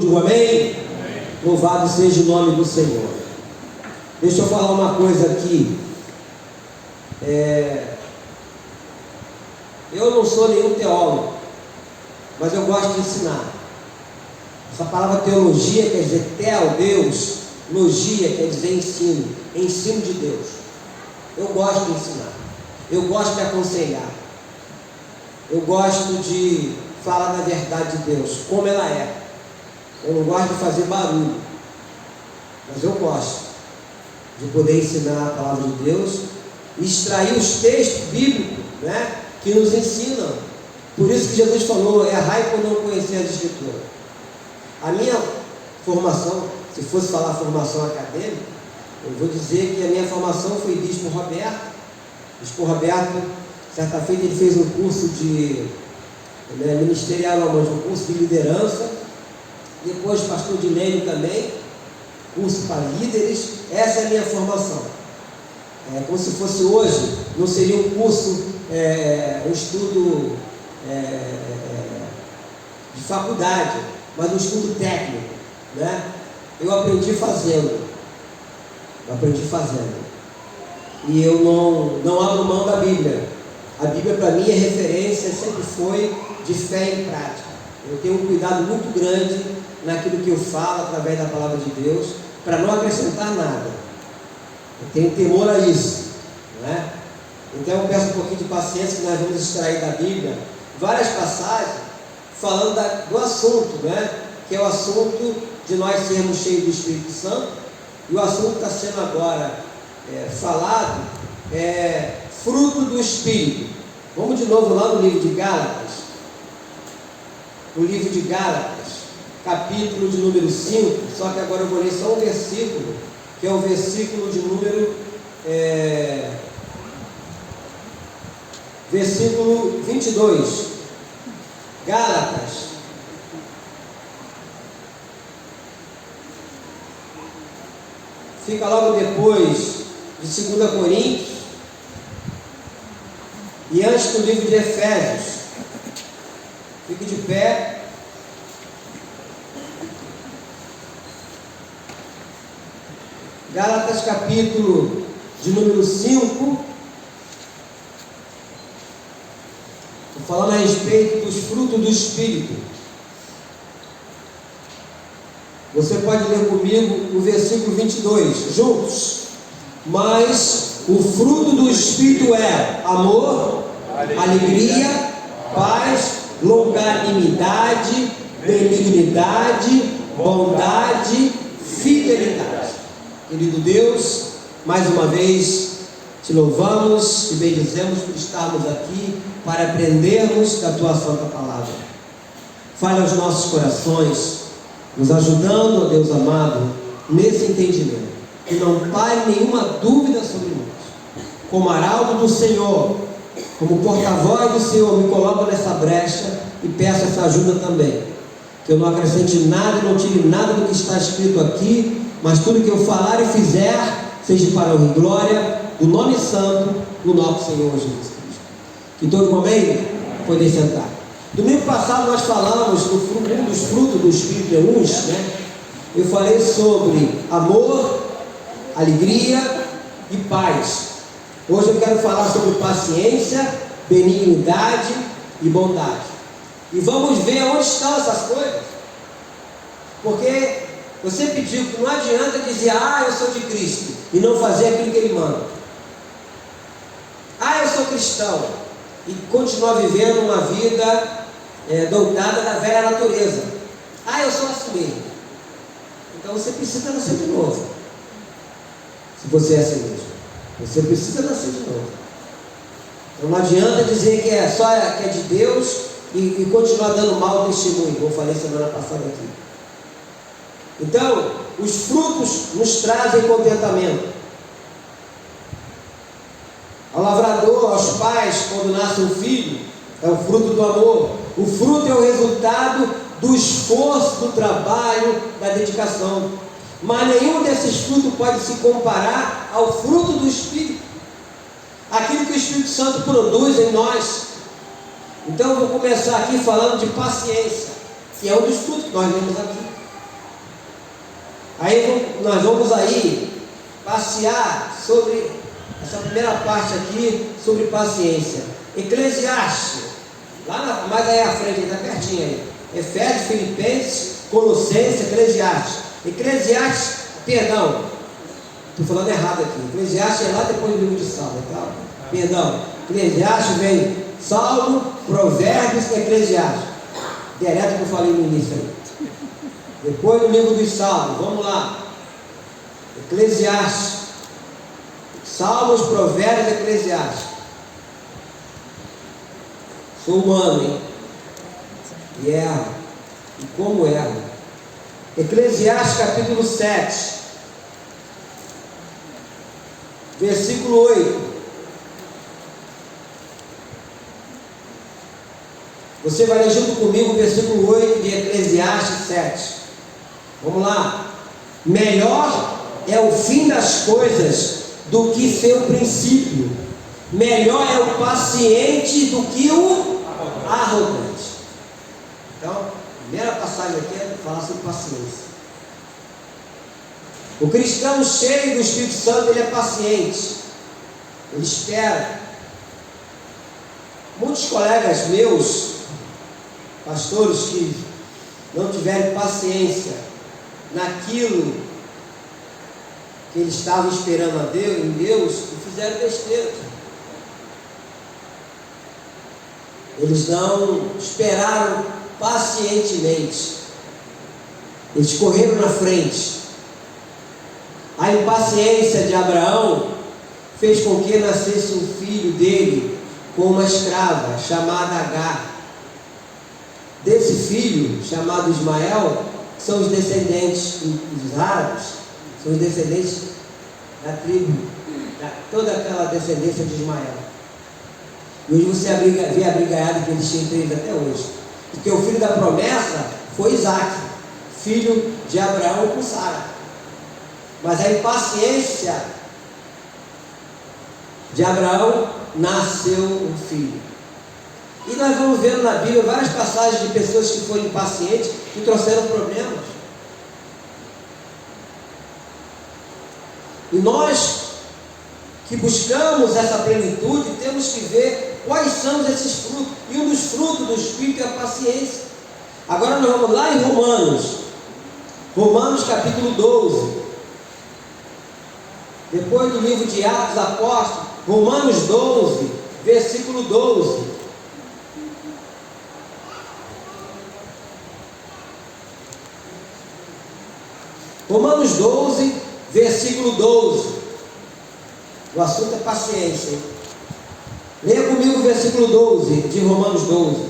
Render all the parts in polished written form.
Digo amém? Louvado seja o nome do Senhor. Deixa eu falar uma coisa aqui. Eu não sou nenhum teólogo, mas eu gosto de ensinar. Essa palavra teologia quer dizer teo, Deus. Logia quer dizer ensino, ensino de Deus. Eu gosto de ensinar, eu gosto de aconselhar, eu gosto de falar da verdade de Deus, como ela é. Eu não gosto de fazer barulho, mas eu gosto de poder ensinar a palavra de Deus, extrair os textos bíblicos, né, que nos ensinam. Por isso que Jesus falou: errai por não conhecer as Escrituras. A minha formação, se fosse falar formação acadêmica, eu vou dizer que a minha formação foi Bispo Roberto. Bispo Roberto, certa feita, ele fez um curso de ministerial, mas um curso de liderança. Depois pastor Dinênio também, curso para líderes. Essa é a minha formação. Como se fosse hoje, não seria um curso, um estudo de faculdade, mas um estudo técnico, né? Eu aprendi fazendo. E eu não abro mão da Bíblia. A Bíblia para mim é referência, sempre foi de fé em prática. Eu tenho um cuidado muito grande naquilo que eu falo através da palavra de Deus, para não acrescentar nada. Eu tenho temor a isso, né? Então eu peço um pouquinho de paciência, que nós vamos extrair da Bíblia várias passagens falando do assunto, né? Que é o assunto de nós sermos cheios do Espírito Santo. E o assunto está sendo agora falado fruto do Espírito. Vamos de novo lá no livro de Gálatas. No livro de Gálatas, capítulo de número 5, só que agora eu vou ler só um versículo, que é o versículo de número versículo 22. Gálatas, fica logo depois de 2 Coríntios e antes do livro de Efésios. Fique de pé. Gálatas, capítulo de número 5. Estou falando a respeito dos frutos do Espírito. Você pode ler comigo o versículo 22, juntos. Mas o fruto do Espírito é amor, alegria, paz, longanimidade, benignidade, bondade, fidelidade. Querido Deus, mais uma vez te louvamos, te bendizemos por estarmos aqui para aprendermos da tua santa palavra. Fale aos nossos corações, nos ajudando, ó Deus amado, nesse entendimento, que não pare nenhuma dúvida sobre nós. Como arauto do Senhor, como porta-voz do Senhor, me coloco nessa brecha e peço essa ajuda também, que eu não acrescente nada, não tire nada do que está escrito aqui, mas tudo que eu falar e fizer seja para a honra e glória do nome santo do nosso Senhor Jesus Cristo. Que todo momento poder sentar. Domingo passado nós falamos um dos frutos do Espírito é uns, né? Eu falei sobre amor, alegria e paz. Hoje eu quero falar sobre paciência, benignidade e bondade. E vamos ver onde estão essas coisas. Porque você pediu que não adianta dizer: eu sou de Cristo, e não fazer aquilo que Ele manda. Eu sou cristão, e continuar vivendo uma vida doutada da velha natureza. Eu sou assim mesmo. Então você precisa nascer de novo. Se você é assim mesmo, você precisa nascer de novo. Então não adianta dizer que é de Deus e continuar dando mau testemunho, como eu falei semana passada aqui. Então, os frutos nos trazem contentamento. Ao lavrador, aos pais, quando nasce um filho, é o fruto do amor. O fruto é o resultado do esforço, do trabalho, da dedicação. Mas nenhum desses frutos pode se comparar ao fruto do Espírito, aquilo que o Espírito Santo produz em nós. Então eu vou começar aqui falando de paciência, que é um dos frutos que nós vemos aqui. Aí nós vamos aí passear sobre essa primeira parte aqui, sobre paciência. Eclesiastes, mais aí à frente, está pertinho aí. Efésios, Filipenses, Colossenses, Eclesiastes. Perdão, estou falando errado aqui. Eclesiastes é lá depois do livro de Salmo, tá? Perdão. Eclesiastes vem Salmo, Provérbios e Eclesiastes. Direto que eu falei no início aí. Depois do livro dos Salmos, vamos lá. Eclesiastes. Salmos, Provérbios e Eclesiastes. Sou humano, hein? E erro. E como erro? Eclesiastes capítulo 7, versículo 8. Você vai ler junto comigo o versículo 8 de Eclesiastes 7. Vamos lá. Melhor é o fim das coisas do que seu princípio. Melhor é o paciente do que o arrogante. Então, a primeira passagem aqui é falar sobre paciência. O cristão cheio do Espírito Santo, ele é paciente. Ele espera. Muitos colegas meus, pastores, que não tiverem paciência naquilo que eles estavam esperando a Deus, em Deus, e fizeram besteira. Eles não esperaram pacientemente. Eles correram na frente. A impaciência de Abraão fez com que nascesse um filho dele com uma escrava chamada Agar. Desse filho, chamado Ismael, são os descendentes dos árabes, são os descendentes da tribo, toda aquela descendência de Ismael. E hoje você vê a brigaiada que eles tinham entre eles até hoje. Porque o filho da promessa foi Isaac, filho de Abraão com Sara. Mas a impaciência de Abraão nasceu um filho. E nós vamos vendo na Bíblia várias passagens de pessoas que foram impacientes e trouxeram problemas. E nós que buscamos essa plenitude, temos que ver quais são esses frutos. E um dos frutos do Espírito é a paciência. Agora nós vamos lá em Romanos capítulo 12. Depois do livro de Atos Apóstolos, Romanos 12, versículo 12. Romanos 12, versículo 12. O assunto é paciência, hein? Leia comigo o versículo 12 de Romanos 12.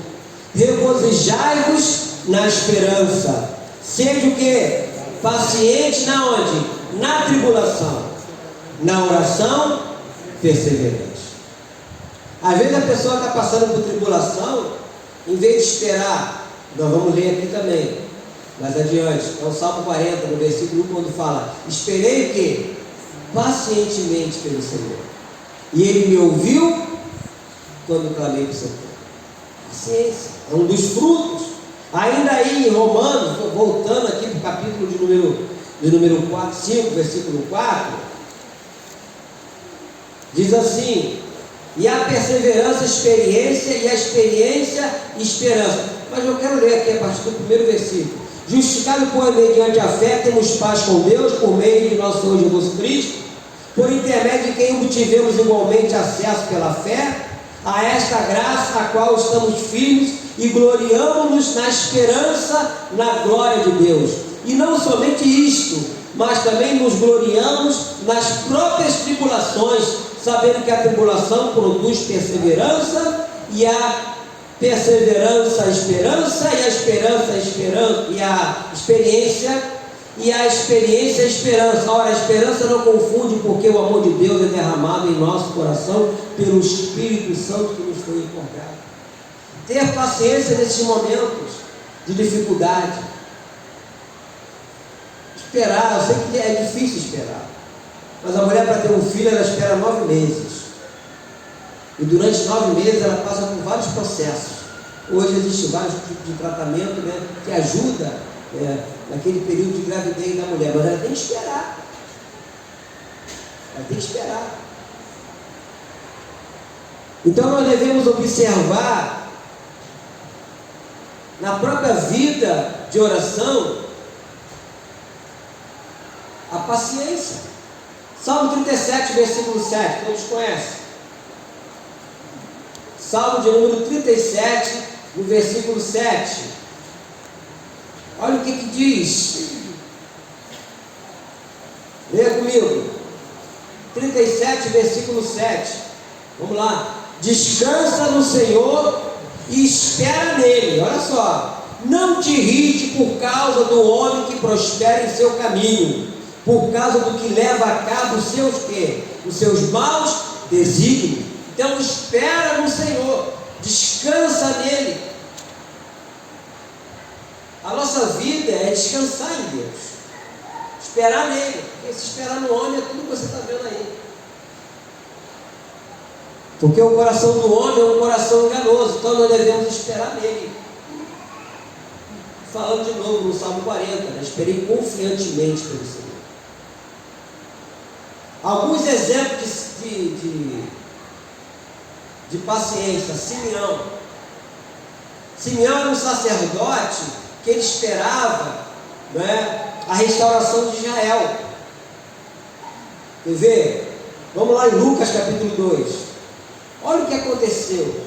Regozijai-vos na esperança. Seja o que? Paciente na onde? Na tribulação. Na oração, perseverante. Às vezes a pessoa está passando por tribulação, em vez de esperar, nós vamos ler aqui também, mais adiante, é o Salmo 40, no versículo 1, quando fala: esperei o quê? Pacientemente pelo Senhor, e Ele me ouviu quando clamei para o Senhor. Paciência, é um dos frutos. Ainda aí em Romanos, voltando aqui para o capítulo de número 4, 5, versículo 4, diz assim: e a perseverança, experiência, e a experiência, esperança. Mas eu quero ler aqui a partir do primeiro versículo. Justificado, pois, mediante a fé, temos paz com Deus, por meio de nosso Senhor Jesus Cristo, por intermédio de quem obtivemos igualmente acesso pela fé a esta graça a qual estamos firmes e gloriamo-nos na esperança, na glória de Deus. E não somente isto, mas também nos gloriamos nas próprias tribulações, sabendo que a tribulação produz perseverança, e a perseverança, a esperança, e a esperança, a esperança, e a experiência, e a experiência, a esperança. Ora, a esperança não confunde, porque o amor de Deus é derramado em nosso coração pelo Espírito Santo que nos foi encontrado. Ter paciência nesses momentos de dificuldade. Esperar, eu sei que é difícil esperar, mas a mulher, para ter um filho, ela espera 9 meses. E durante 9 meses ela passa por vários processos. Hoje existem vários tipos de tratamento, né, que ajuda naquele período de gravidez da mulher, mas ela tem que esperar. Ela tem que esperar. Então nós devemos observar na própria vida de oração a paciência. Salmo 37, versículo 7, todos conhecem. Salmo de número 37, no versículo 7. Olha o que diz. Leia comigo. 37, versículo 7. Vamos lá. Descansa no Senhor e espera nele. Olha só. Não te irrite por causa do homem que prospera em seu caminho, por causa do que leva a cabo os seus quê? Os seus maus desígnios. Então espera no Senhor, descansa nele. A nossa vida é descansar em Deus, esperar nele, porque se esperar no homem é tudo que você está vendo aí. Porque o coração do homem é um coração enganoso, então nós devemos esperar nele. Falando de novo no Salmo 40, né? Esperei confiantemente pelo Senhor. Alguns exemplos de paciência. Simeão era um sacerdote que ele esperava, né, a restauração de Israel. Quer ver? Vamos lá em Lucas capítulo 2. Olha o que aconteceu.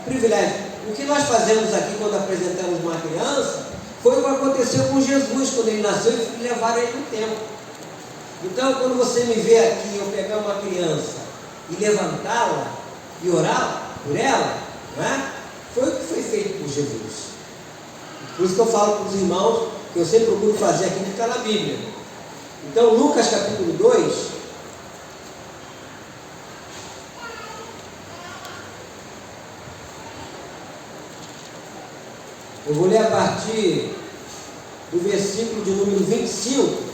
Que privilégio. O que nós fazemos aqui quando apresentamos uma criança foi o que aconteceu com Jesus quando ele nasceu e levaram ele no templo. Então, quando você me vê aqui, eu pegar uma criança e levantá-la e orar por ela, né? Foi o que foi feito por Jesus. Por isso que eu falo para os irmãos, que eu sempre procuro fazer aquilo que está na Bíblia. Então, Lucas capítulo 2, eu vou ler a partir do versículo de número 25,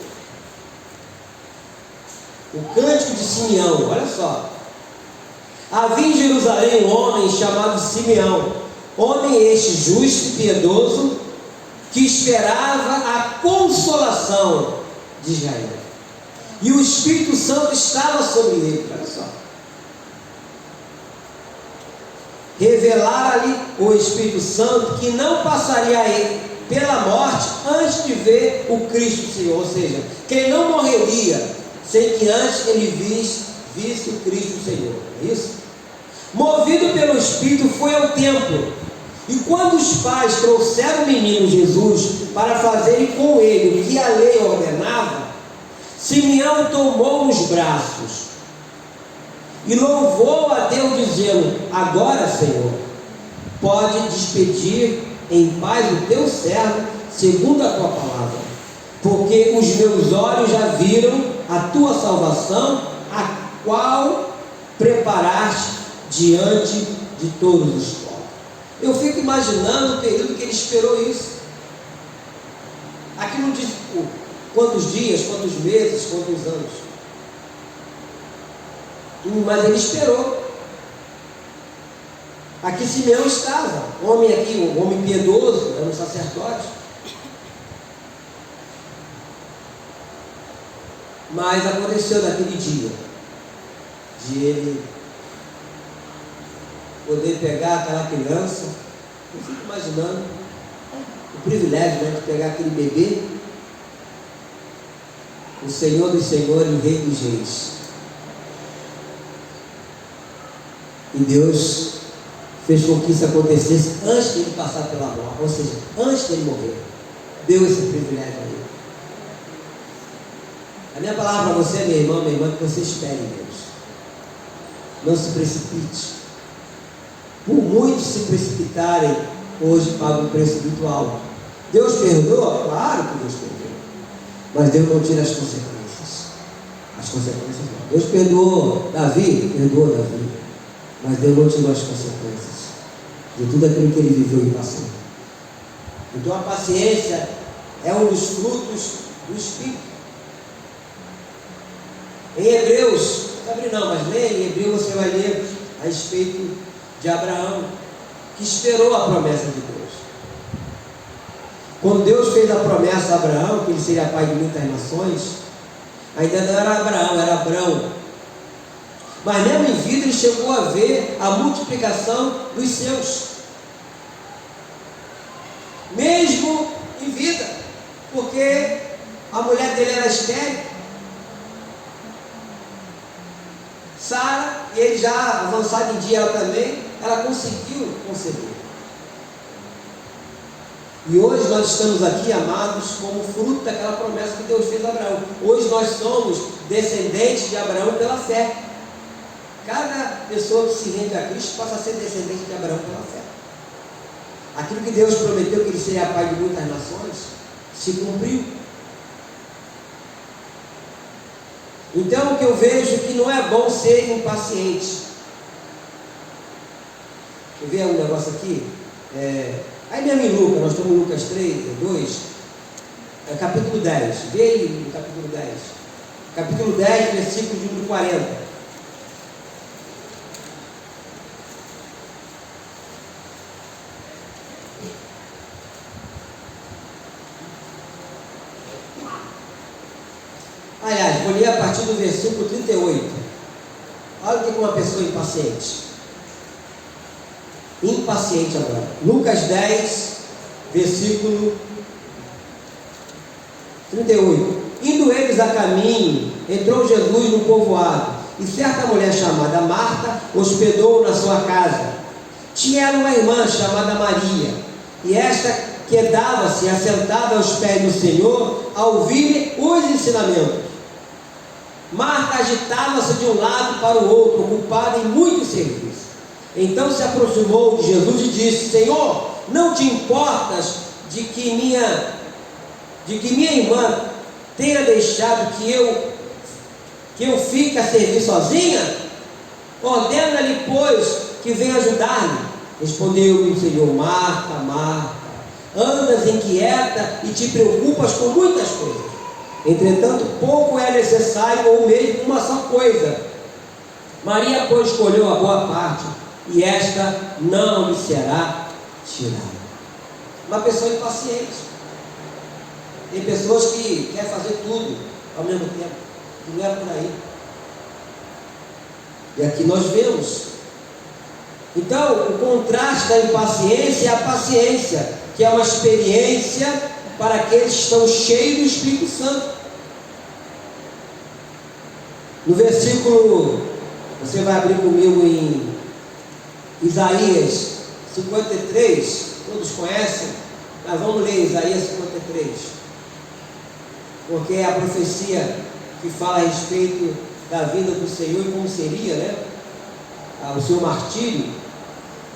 o cântico de Simeão. Olha só. Havia em Jerusalém um homem chamado Simeão, homem este justo e piedoso, que esperava a consolação de Israel, e o Espírito Santo estava sobre ele. Olha só. Revelara-lhe o Espírito Santo que não passaria a ele pela morte antes de ver o Cristo Senhor, ou seja, que ele não morreria sem que antes ele visse o Cristo Senhor. É isso? Movido pelo Espírito, foi ao templo, e quando os pais trouxeram o menino Jesus para fazerem com ele o que a lei ordenava, Simeão tomou nos braços e louvou a Deus, dizendo: agora, Senhor, pode despedir em paz o teu servo segundo a tua palavra, porque os meus olhos já viram a tua salvação, a qual preparaste diante de todos os povos. Eu fico imaginando o período que ele esperou isso. Aqui não diz quantos dias, quantos meses, quantos anos, mas ele esperou. Aqui Simeão estava, homem aqui, um homem piedoso, era um sacerdote. Mas aconteceu naquele dia de ele poder pegar aquela criança. Eu fico imaginando o privilégio, né, de pegar aquele bebê, o Senhor dos Senhores, o Rei dos Reis. E Deus fez com que isso acontecesse antes de ele passar pela morte, ou seja, antes de ele morrer. Deu esse privilégio a ele. A minha palavra para você, meu irmão, minha irmã, é que você espere em Deus. Não se precipite. Por muitos se precipitarem, hoje pagam um preço muito alto. Deus perdoa? Claro que Deus perdoa. Mas Deus não tira as consequências. As consequências não. Deus perdoou Davi? Perdoou Davi. Mas Deus não tirou as consequências de tudo aquilo que ele viveu e passou. Então a paciência é um dos frutos do Espírito. Em Hebreus, não abre não, mas leia em Hebreus, você vai ler a respeito de Abraão, que esperou a promessa de Deus. Quando Deus fez a promessa a Abraão, que ele seria pai de muitas nações, ainda não era Abraão, era Abrão. Mas mesmo em vida ele chegou a ver a multiplicação dos seus. Mesmo em vida, porque a mulher dele era estéril, Sara, e ele já avançado em dia ela também, ela conseguiu conceber. E hoje nós estamos aqui, amados, como fruto daquela promessa que Deus fez a Abraão. Hoje nós somos descendentes de Abraão pela fé. Cada pessoa que se rende a Cristo passa a ser descendente de Abraão pela fé. Aquilo que Deus prometeu que ele seria pai de muitas nações, se cumpriu. Então o que eu vejo que não é bom ser impaciente. Deixa eu ver um negócio aqui. Aí mesmo em Lucas, nós estamos em Lucas 2, capítulo 10. Vê aí no capítulo 10. Capítulo 10, versículo de número 40. Aliás, vou ler a partir do versículo 38. Olha o que é uma pessoa impaciente. Impaciente agora. Lucas 10, versículo 38. Indo eles a caminho, entrou Jesus no povoado, e certa mulher chamada Marta hospedou-o na sua casa. Tinha ela uma irmã chamada Maria, e esta quedava-se assentada aos pés do Senhor a ouvir os ensinamentos. Marta agitava-se de um lado para o outro, ocupada em muito serviço. Então se aproximou de Jesus e disse: Senhor, não te importas de que minha irmã tenha deixado que eu fique a servir sozinha? Ordena-lhe, pois, que venha ajudar-me. Respondeu-lhe o Senhor: Marta, Marta, andas inquieta e te preocupas com muitas coisas. Entretanto, pouco é necessário, ou mesmo uma só coisa. Maria, pois, escolheu a boa parte, e esta não lhe será tirada. Uma pessoa impaciente. Tem pessoas que querem fazer tudo ao mesmo tempo. Não é por aí. E aqui nós vemos. Então, o contraste da impaciência é a paciência, que é uma experiência para aqueles que estão cheios do Espírito Santo. No versículo, você vai abrir comigo em Isaías 53, todos conhecem, mas vamos ler Isaías 53, porque é a profecia que fala a respeito da vinda do Senhor e como seria, né? O seu martírio.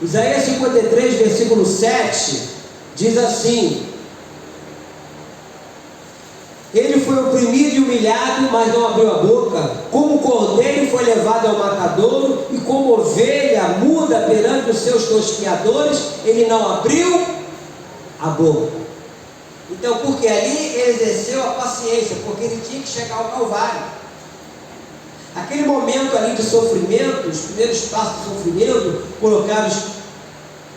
Isaías 53, versículo 7, diz assim: Ele foi oprimido e humilhado, mas não abriu a boca. Como cordeiro foi levado ao matadouro, e como ovelha muda perante os seus tosquiadores, ele não abriu a boca. Então, porque ali ele exerceu a paciência, porque ele tinha que chegar ao Calvário. Aquele momento ali de sofrimento, os primeiros passos do sofrimento, colocaram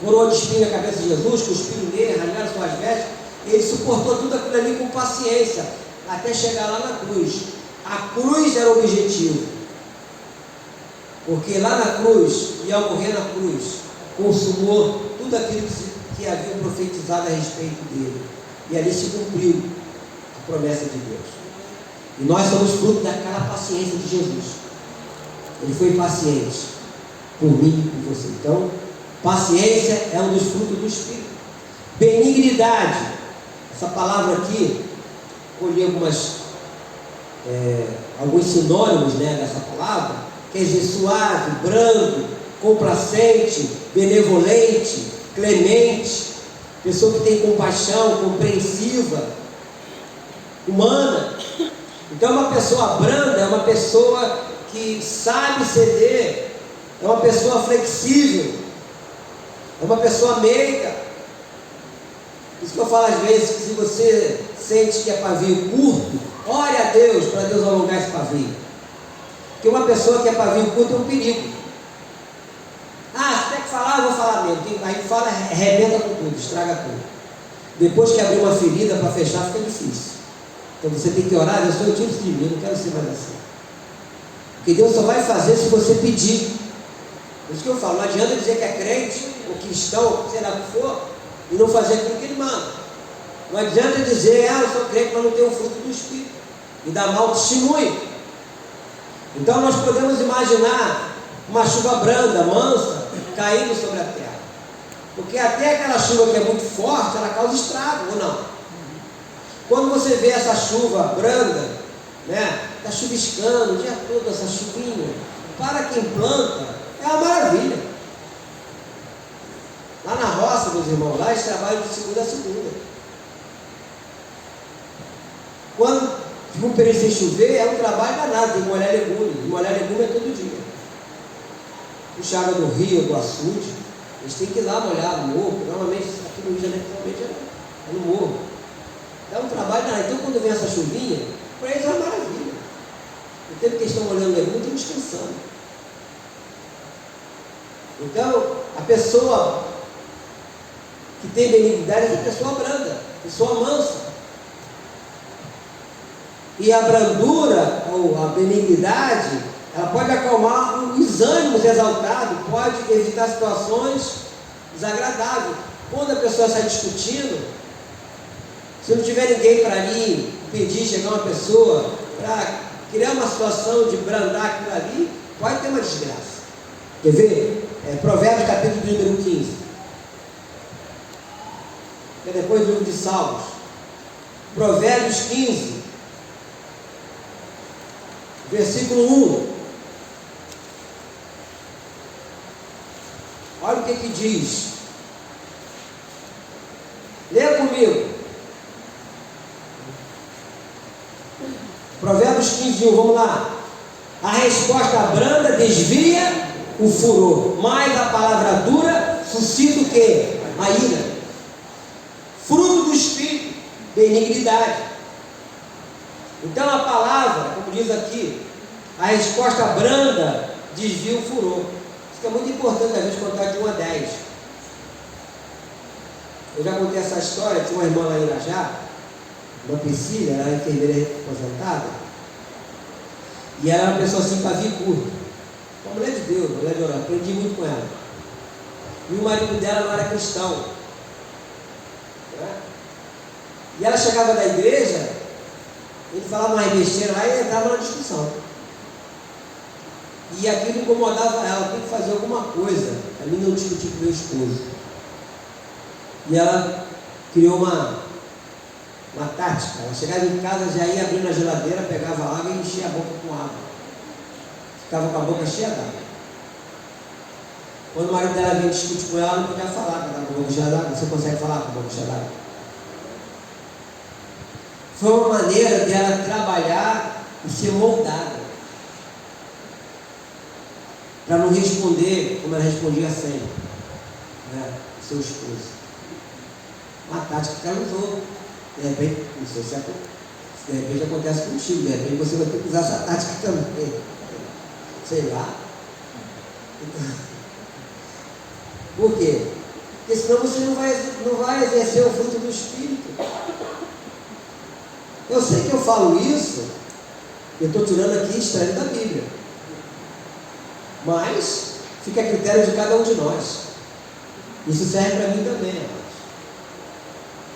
coroa de espinho na cabeça de Jesus, cuspiram nele, rasgaram suas vestes. Ele suportou tudo aquilo ali com paciência, até chegar lá na cruz. A cruz era o objetivo, porque lá na cruz, e ao morrer na cruz, consumou tudo aquilo que havia profetizado a respeito dele, e ali se cumpriu a promessa de Deus. E nós somos fruto daquela paciência de Jesus. Ele foi paciente por mim e por você. Então, paciência é um dos frutos do Espírito. Benignidade, essa palavra aqui, colhi alguns sinônimos, né, dessa palavra. Quer dizer suave, brando, complacente, benevolente, clemente, pessoa que tem compaixão, compreensiva, humana. Então, uma pessoa branda é uma pessoa que sabe ceder, é uma pessoa flexível, é uma pessoa meiga. Isso que eu falo às vezes, que se você sente que é pavio curto, ore a Deus para Deus alongar esse pavio. Porque uma pessoa que é pavio curto é um perigo. Você tem que falar, eu vou falar mesmo. Aí fala, arrebenta com tudo, estraga tudo. Depois que abrir uma ferida para fechar, fica difícil. Então você tem que orar, eu sou o tipo de mim, eu não quero ser mais assim. Porque Deus só vai fazer se você pedir. Por isso que eu falo, não adianta dizer que é crente, ou cristão, sei lá o que for, e não fazer aquilo que Ele manda. Não adianta dizer, eu sou crente, mas não tenho o fruto do Espírito, e dar mau testemunho. Então nós podemos imaginar uma chuva branda, mansa, caindo sobre a terra. Porque até aquela chuva que é muito forte, ela causa estrago, ou não? Quando você vê essa chuva branda, né, está chuviscando o dia todo, essa chuvinha, para quem planta, é uma maravilha. Lá na roça, meus irmãos, lá eles trabalham de segunda a segunda. Quando fica um período sem chover, é um trabalho danado, tem que molhar legume. E molhar legume é todo dia. Puxa água do rio, do açude, eles têm que ir lá molhar no morro. Normalmente, aqui no Rio de Janeiro, é no morro. Dá um trabalho danado. Então, quando vem essa chuvinha, para eles é uma maravilha. O tempo que eles estão molhando legume, estão descansando. Então, a pessoa que tem benignidade é a pessoa branda, pessoa mansa. E a brandura, ou a benignidade, ela pode acalmar os ânimos exaltados, pode evitar situações desagradáveis. Quando a pessoa está discutindo, se não tiver ninguém para ali impedir chegar uma pessoa, para criar uma situação de brandar aquilo ali, pode ter uma desgraça. Quer ver? Provérbios capítulo número 15. Que é depois do livro de Salmos. Provérbios 15. Versículo 1. Olha o que diz. Leia comigo. Provérbios 15, 1. Vamos lá. A resposta branda desvia o furor, mas a palavra dura suscita o quê? A ira. Fruto do Espírito, benignidade. Então a palavra, como diz aqui, a resposta branda desvia o furor. Isso que é muito importante, às vezes, contar de 1 a 10. Eu já contei essa história, tinha uma irmã lá em Irajá, uma Priscila, ela era enfermeira aposentada, e ela era uma pessoa assim, pavio curto, uma mulher de Deus, uma mulher de oração, aprendi muito com ela. E o marido dela não era cristão, né? E ela chegava da igreja, ele falava uma besteira lá e entrava na discussão. E aquilo incomodava ela, tem que fazer alguma coisa para mim não discutir com meu esposo. E ela criou uma tática. Ela chegava em casa, já ia abrindo a geladeira, pegava água e enchia a boca com água. Ficava com a boca cheia d'água. Quando o marido dela vinha discutir com ela, não podia falar, porque ela com a boca cheia d'água. Você consegue falar com a boca cheia d'água? Foi uma maneira dela trabalhar e ser moldada, para não responder como ela respondia sempre, né? Seu esposo. Uma tática que ela usou. De repente, não sei se de repente acontece contigo, de repente você vai ter que usar essa tática também. Sei lá. Por quê? Porque senão você não vai exercer o fruto do Espírito. Eu sei que eu falo isso, eu estou tirando aqui extraído da Bíblia. Mas fica a critério de cada um de nós. Isso serve para mim também, amados.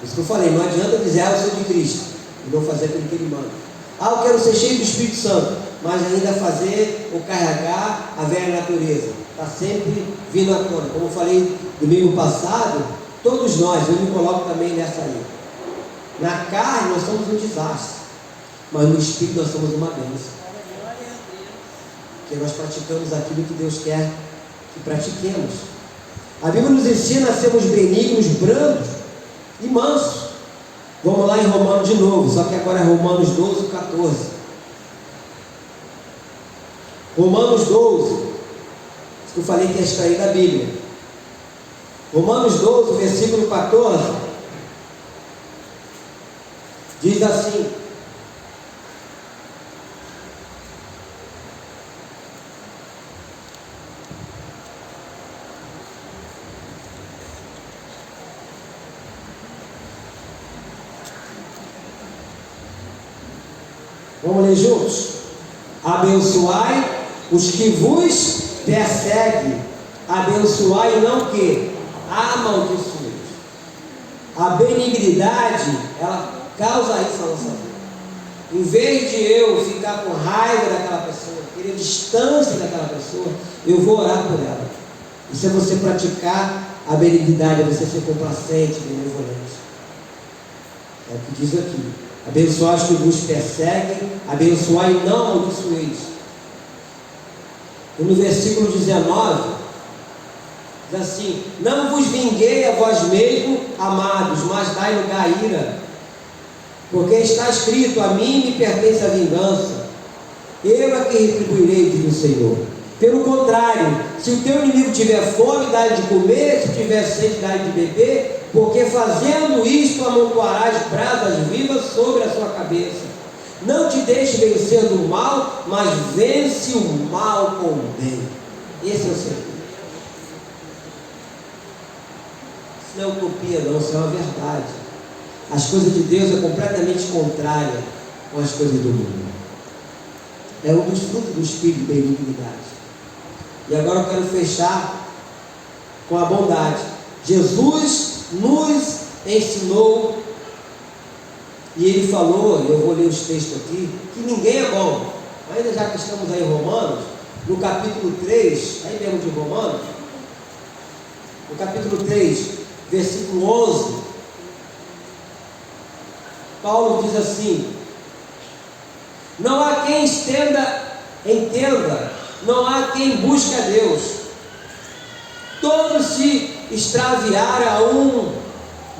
Isso que eu falei, não adianta dizer, eu sou de Cristo, e não fazer aquilo que Ele manda. Eu quero ser cheio do Espírito Santo, mas ainda fazer ou carregar a velha natureza. Está sempre vindo à tona. Como eu falei domingo passado, todos nós, eu me coloco também nessa aí. Na carne nós somos um desastre, mas no Espírito nós somos uma bênção. Porque nós praticamos aquilo que Deus quer que pratiquemos. A Bíblia nos ensina a sermos benignos, brandos e mansos. Vamos lá em Romanos de novo, só que agora é Romanos 12, 14. Romanos 12, isso que eu falei que é extrair da Bíblia. Romanos 12, versículo 14, diz assim: Vamos ler juntos? Abençoai os que vos perseguem. Abençoai não que amaldiçoeis. A benignidade, ela causa isso na nossa vida. Em vez de eu ficar com raiva daquela pessoa, querer distância daquela pessoa, eu vou orar por ela. Isso é você praticar a benignidade, é você ser complacente, benevolente. É o que diz aqui. Abençoai os que vos perseguem, abençoai e não amaldiçoeis. E no versículo 19, diz assim: não vos vinguei a vós mesmos, amados, mas dai lugar à ira. Porque está escrito: a mim me pertence a vingança, eu é que retribuirei, diz o Senhor. Pelo contrário, se o teu inimigo tiver fome, dá-lhe de comer, se tiver sede, dá-lhe de beber, porque fazendo isto amontoarás brasas vivas sobre a sua cabeça. Não te deixe vencer do mal, mas vence o mal com o bem. Esse é o segredo. Isso não é utopia não, isso é uma verdade. As coisas de Deus é completamente contrária com as coisas do mundo. É um dos frutos do Espírito, benignidade. E agora eu quero fechar com a bondade. Jesus nos ensinou, e ele falou, e eu vou ler os textos aqui, que ninguém é bom. Ainda já que estamos aí em Romanos, no capítulo 3, aí mesmo de Romanos, no capítulo 3, versículo 11, Paulo diz assim: não há quem entenda, não há quem busque a Deus, todos se extraviaram a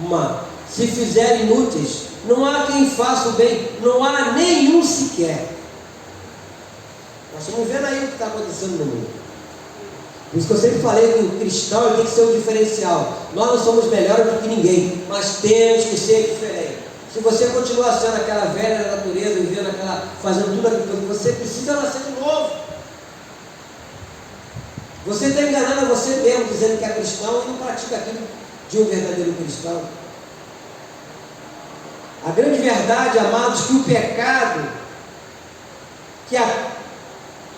uma, se fizerem inúteis, não há quem faça o bem, não há nenhum sequer. Nós estamos vendo aí o que está acontecendo no mundo. Por isso que eu sempre falei que o cristão tem que ser um diferencial. Nós não somos melhores do que ninguém, mas temos que ser diferentes. Se você continuar sendo aquela velha natureza, vivendo aquela, fazendo tudo aquilo, você precisa nascer de novo. Você está enganando a você mesmo, dizendo que é cristão e não pratica aquilo de um verdadeiro cristão. A grande verdade, amados, que o pecado que a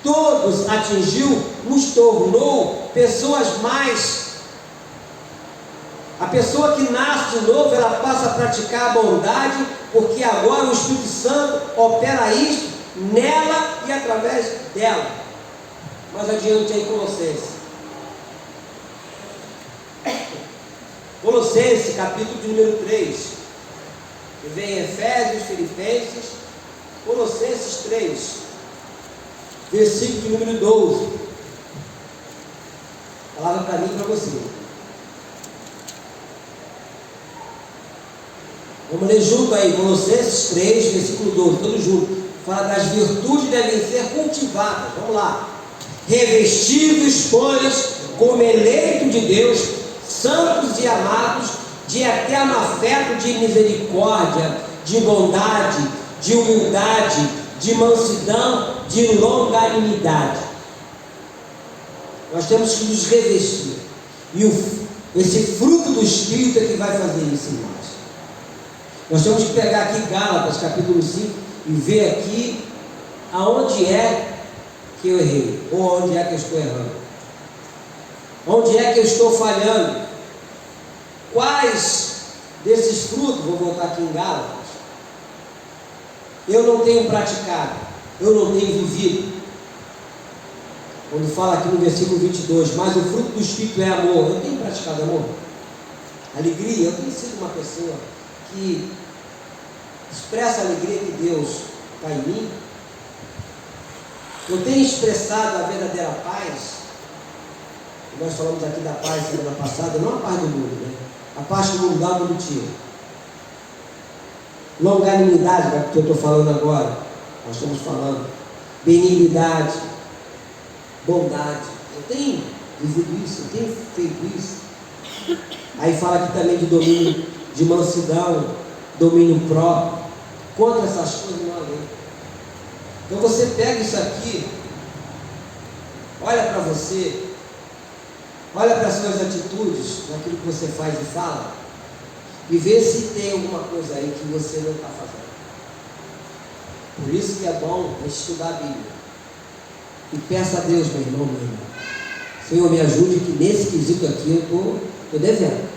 todos atingiu, nos tornou pessoas mais. A pessoa que nasce de novo, ela passa a praticar a bondade, porque agora o Espírito Santo opera isso nela e através dela. Mais adiante aí, Colossenses. Colossenses, capítulo de número 3. Que vem Efésios, Filipenses, Colossenses 3, versículo de número 12. Palavra para mim e para você. Vamos ler junto aí, Colossenses 3, versículo 12, todos juntos. Fala das virtudes devem ser cultivadas. Vamos lá. Revestidos, pois, como eleito de Deus, santos e amados, de eterno afeto, de misericórdia, de bondade, de humildade, de mansidão, de longanimidade. Nós temos que nos revestir. E esse fruto do Espírito é que vai fazer isso em nós. Nós temos que pegar aqui Gálatas, capítulo 5, e ver aqui aonde é que eu errei, ou onde é que eu estou errando. Onde é que eu estou falhando? Quais desses frutos, vou voltar aqui em Gálatas, eu não tenho praticado, eu não tenho vivido. Quando fala aqui no versículo 22, mas o fruto do Espírito é amor, eu tenho praticado amor? Alegria, eu tenho sido uma pessoa que expressa a alegria que Deus está em mim? Eu tenho expressado a verdadeira paz? Nós falamos aqui da paz semana passada, não a paz do mundo, né? A paz que o mundo dá, o mundo tira. Longanimidade, que eu estou falando agora, nós estamos falando. Benignidade, bondade. Eu tenho vivido isso, eu tenho feito isso. Aí fala aqui também de domínio, de mansidão, domínio próprio. Contra essas coisas não há lei. Então você pega isso aqui, olha para você, olha para as suas atitudes, naquilo que você faz e fala, e vê se tem alguma coisa aí que você não está fazendo. Por isso que é bom a gente estudar a Bíblia. E peça a Deus, meu irmão, meu irmão, Senhor, me ajude que nesse quesito aqui eu estou devendo.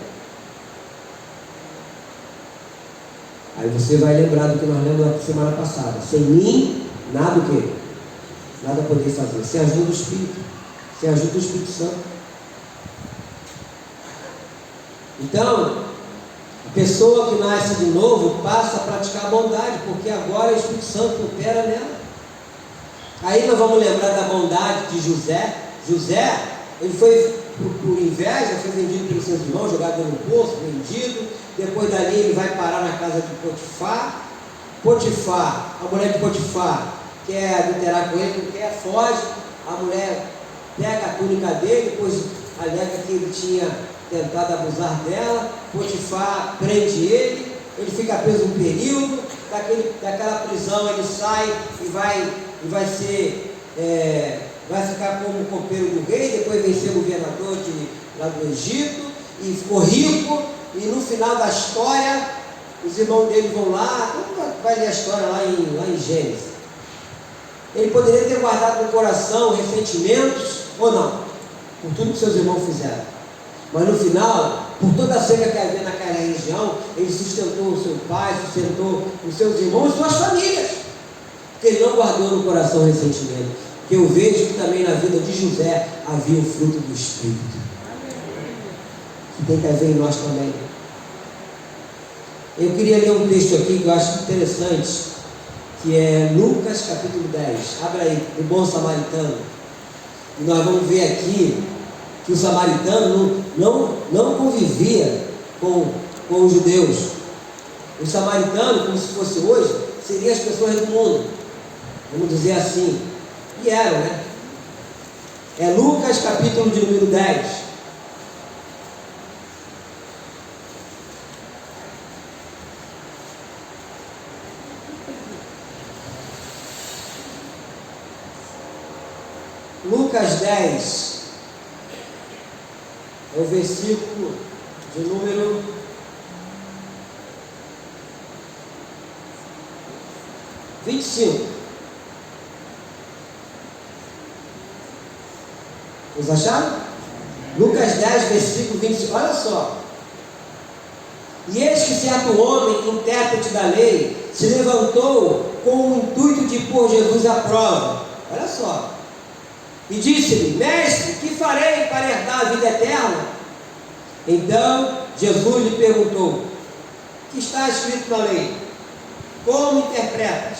Aí você vai lembrar do que nós lemos na semana passada. Sem mim, nada o quê? Nada poder fazer. Sem ajuda do Espírito. Sem ajuda do Espírito Santo. Então, a pessoa que nasce de novo passa a praticar a bondade, porque agora o Espírito Santo opera nela. Aí nós vamos lembrar da bondade de José. José, ele foi por inveja, foi vendido pelos seus irmãos, jogado no poço, vendido. Depois dali ele vai parar na casa de Potifar. Potifar, a mulher de Potifar quer adulterar com ele, não quer, foge. A mulher pega a túnica dele, depois alega que ele tinha tentado abusar dela. Potifar prende ele fica preso um período. Daquela prisão ele sai e vai ficar como copeiro do rei. Depois vem ser governador lá do Egito e ficou rico. E no final da história, os irmãos dele vão lá, vai ler a história lá em Gênesis. Ele poderia ter guardado no coração ressentimentos, ou não, por tudo que seus irmãos fizeram. Mas no final, por toda a seca que havia naquela região, ele sustentou o seu pai, sustentou os seus irmãos e suas famílias. Porque ele não guardou no coração ressentimento. Porque eu vejo que também na vida de José havia o fruto do Espírito. Que tem que haver em nós também. Eu queria ler um texto aqui que eu acho interessante, que é Lucas capítulo 10. Abra aí, o bom samaritano. E nós vamos ver aqui que o samaritano não convivia com os judeus. O samaritano, como se fosse hoje, seriam as pessoas do mundo, vamos dizer assim. E eram, né? É Lucas capítulo de número 10. Lucas 10 é o versículo de número 25. Vocês acharam? Lucas 10, versículo 25. Olha só. E eis que certo homem, intérprete da lei, se levantou com o intuito de pôr Jesus à prova. Olha só. E disse-lhe: Mestre, que farei para herdar a vida eterna? Então Jesus lhe perguntou: o que está escrito na lei? Como interpretas?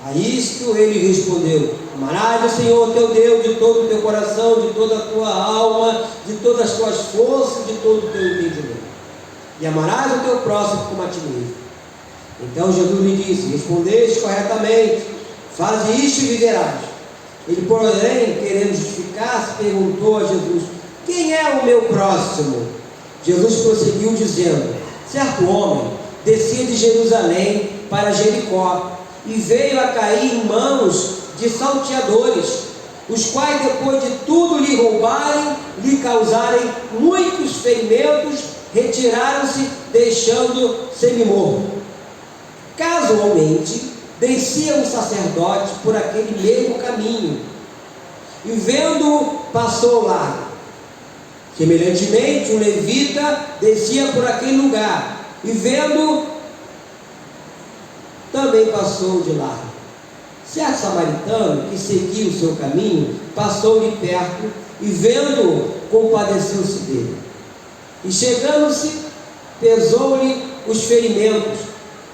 A isto ele respondeu: amarás o Senhor teu Deus de todo o teu coração, de toda a tua alma, de todas as tuas forças, de todo o teu entendimento. E amarás o teu próximo como a ti mesmo. Então Jesus lhe disse: respondeste corretamente, faze isto e viverás. Ele, porém, querendo justificar-se, perguntou a Jesus: quem é o meu próximo? Jesus prosseguiu dizendo: certo homem descia de Jerusalém para Jericó e veio a cair em mãos de salteadores, os quais, depois de tudo lhe roubarem, lhe causarem muitos ferimentos, retiraram-se, deixando semi-morto. Casualmente descia um sacerdote por aquele mesmo caminho, e vendo-o, passou lá. Semelhantemente, um levita descia por aquele lugar, e vendo-o, também passou de lá. Certo samaritano que seguia o seu caminho, passou-lhe perto, e vendo-o, compadeceu-se dele. E chegando-se, pesou-lhe os ferimentos,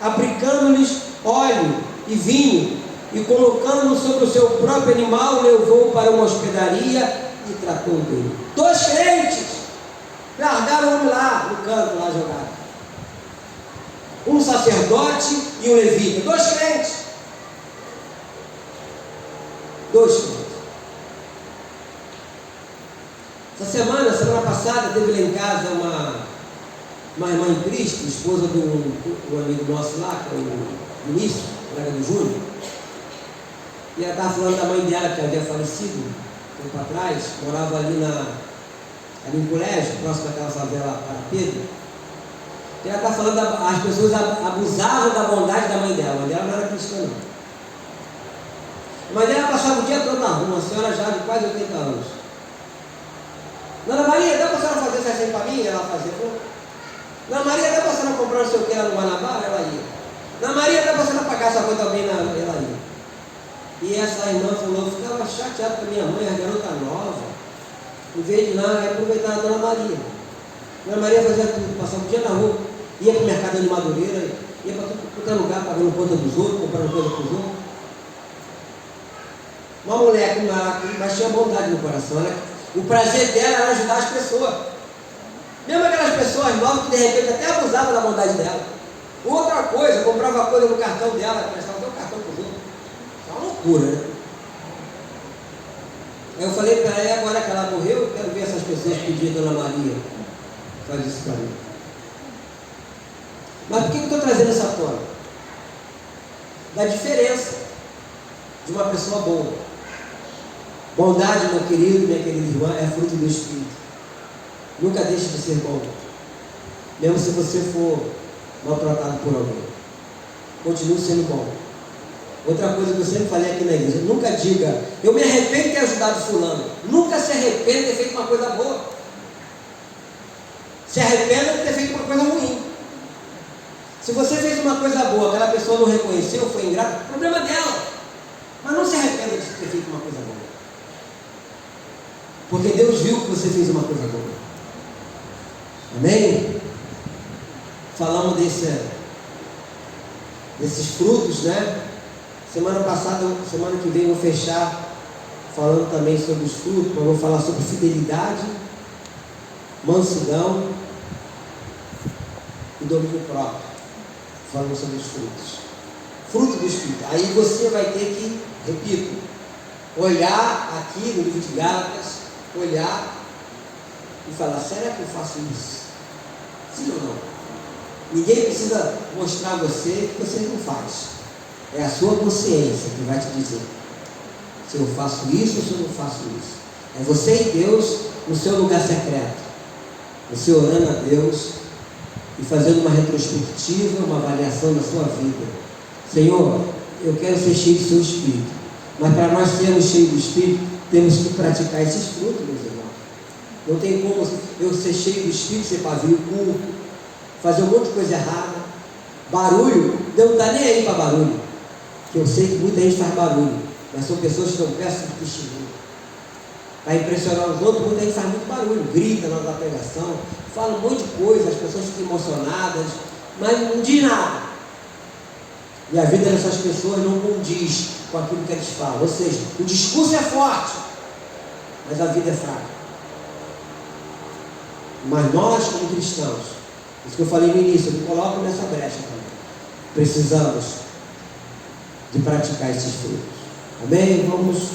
aplicando-lhes óleo e vinho, e colocando-o sobre o seu próprio animal, levou para uma hospedaria e tratou dele. 2 crentes largaram o homem lá no canto, lá jogado. Um sacerdote e um levita. 2 crentes. 2 crentes. Semana passada, teve lá em casa uma irmã em Cristo, esposa de um amigo nosso lá, que é o Vinícius, colega do Júnior. E ela estava falando da mãe dela, que havia falecido tempo atrás, morava ali no colégio, próximo daquela favela para Pedro. E ela está falando, as pessoas abusavam da bondade da mãe dela. A mãe dela não era cristã, não. Mas ela passava o dia todo na rua, uma senhora já de quase 80 anos. Dona Maria, dá para a senhora fazer essa receita para mim? Ela fazia. Dona Maria, dá para a senhora comprar não sei o que lá no Guanabara? Ela ia. Dona Maria, dá para a senhora pagar essa coisa também? Ela ia. E essa irmã falou, eu ficava chateada com a minha mãe, a garota nova. Em vez de lá, aproveitava a Dona Maria. Dona Maria fazia tudo, passava o dia na rua, ia para o mercado de Madureira, ia para todo lugar, pagando conta dos outros, comprando coisa para os outros. Uma mulher mas tinha bondade no coração, né? O prazer dela era ajudar as pessoas. Mesmo aquelas pessoas novas que de repente até abusavam da bondade dela. Outra coisa, comprava coisa no cartão dela, prestava até o cartão para os outros. É uma loucura, né? Aí eu falei para ela, agora que ela morreu, eu quero ver essas pessoas pedir a Dona Maria. Faz isso para mim. Mas por que eu estou trazendo essa tona? Da diferença de uma pessoa boa. Bondade, meu querido, minha querida irmã, é fruto do Espírito. Nunca deixe de ser bom. Mesmo se você for maltratado por alguém. Continue sendo bom. Outra coisa que eu sempre falei aqui na igreja, nunca diga, eu me arrependo de ter ajudado fulano. Nunca se arrependa de ter feito uma coisa boa. Se arrependa de ter feito uma coisa ruim. Se você fez uma coisa boa, aquela pessoa não reconheceu, foi ingrata, problema dela. Mas não se arrependa de ter feito uma coisa boa. Porque Deus viu que você fez uma coisa boa. Amém? Falamos desses frutos, né? Semana passada, semana que vem eu vou fechar falando também sobre os frutos. Eu vou falar sobre fidelidade, mansidão e domínio próprio. Falando sobre os frutos. Fruto do Espírito. Aí você vai ter que, repito, olhar aqui no livro de Gálatas, olhar e falar, será que eu faço isso? Sim ou não? Ninguém precisa mostrar a você que você não faz. É a sua consciência que vai te dizer se eu faço isso ou se eu não faço isso. É você e Deus no seu lugar secreto. Você orando a Deus e fazendo uma retrospectiva, uma avaliação da sua vida. Senhor, eu quero ser cheio do seu Espírito. Mas para nós sermos cheios do Espírito, temos que praticar esses frutos, meus irmãos. Não tem como eu ser cheio do Espírito, ser pavio curto, fazer um monte de coisa errada. Barulho, Deus não está nem aí para barulho. Que eu sei que muita gente faz barulho, mas são pessoas que estão péssimas de testemunho. Para impressionar os outros, muita gente faz muito barulho, grita na hora da pregação, fala um monte de coisa, as pessoas ficam emocionadas, mas não diz nada. E a vida dessas pessoas não condiz com aquilo que eles falam. Ou seja, o discurso é forte, mas a vida é fraca. Mas nós, como cristãos, isso que eu falei no início, eu me coloco nessa brecha também. Precisamos de praticar esses frutos. Amém? Vamos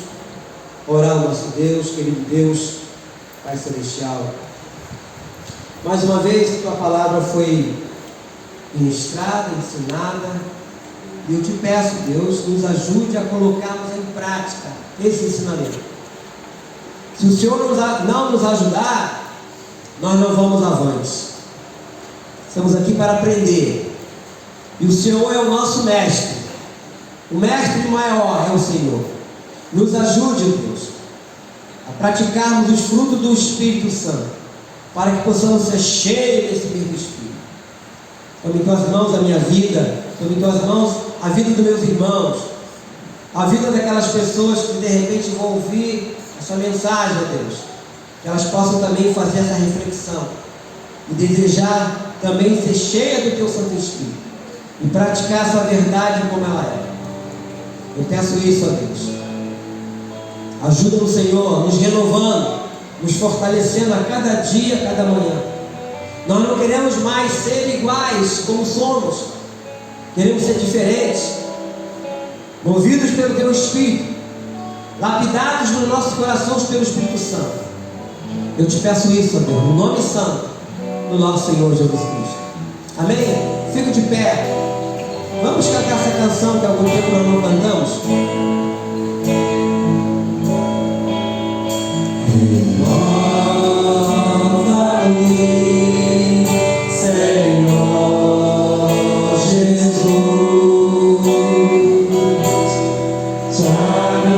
orar ao nosso Deus, querido Deus, Pai Celestial. Mais uma vez, tua palavra foi ministrada, ensinada, e eu te peço, Deus, nos ajude a colocarmos em prática esse ensinamento. Se o Senhor não nos ajudar, nós não vamos avante. Estamos aqui para aprender, e o Senhor é o nosso mestre. O mestre maior é o Senhor. Nos ajude, Deus, a praticarmos os frutos do Espírito Santo, para que possamos ser cheios desse mesmo Espírito. Tome em tuas mãos a minha vida, tome em tuas mãos a vida dos meus irmãos, a vida daquelas pessoas que de repente vão ouvir essa mensagem, ó Deus, que elas possam também fazer essa reflexão e desejar também ser cheia do teu Santo Espírito e praticar essa verdade como ela é. Eu peço isso a Deus. Ajuda-nos, Senhor, nos renovando, nos fortalecendo a cada dia, a cada manhã. Nós não queremos mais ser iguais como somos. Queremos ser diferentes, movidos pelo teu Espírito, lapidados nos nossos corações pelo Espírito Santo. Eu te peço isso, ó Deus, no nome santo do nosso Senhor Jesus Cristo. Amém? Fico de pé. Vamos cantar essa canção que há algum tempo nós não cantamos. Renova-me, Senhor Jesus, traga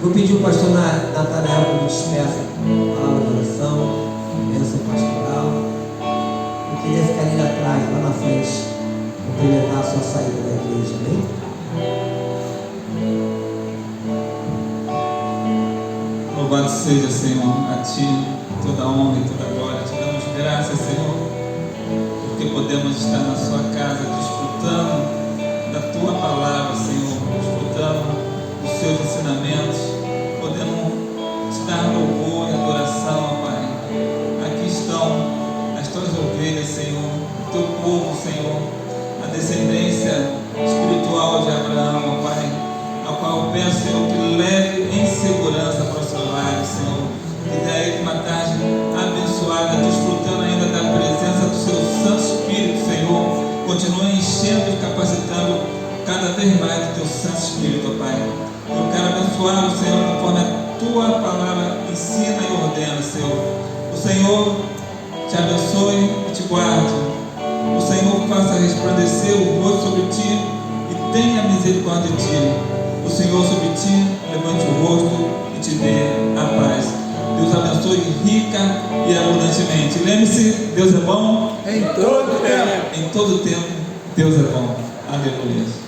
Vou pedir o pastor Natanael que me despeça a palavra de oração, bênção pastoral. Eu queria ficar ali atrás, lá na frente, cumprimentar a sua saída da igreja, amém? Louvado seja, Senhor, a Ti toda honra e toda glória. Te damos graças, Senhor, porque podemos estar na Sua casa desfrutando da Tua palavra, Senhor, desfrutando dos Seus ensinamentos, podemos Te dar louvor e adoração, ó Pai. Aqui estão as Tuas ovelhas, Senhor, o Teu povo, Senhor, a descendência espiritual de Abraão, ó Pai, ao qual eu peço, Senhor, que leve em segurança para o seu lar, Senhor, que daí uma tarde abençoada, desfrutando ainda da presença do seu Santo Espírito, Senhor. Continua enchendo e capacitando cada vez mais do teu Santo Espírito, ó Pai. Eu quero abençoá-lo, Senhor, conforme a tua palavra ensina e ordena, Senhor. O Senhor te abençoe e te guarde. O Senhor faça resplandecer o rosto sobre ti e tenha misericórdia de ti. O Senhor sobre ti levante o rosto e te dê a paz. Deus abençoe rica e abundantemente. Lembre-se, Deus é bom em todo tempo. Em todo tempo, Deus é bom. Aleluia.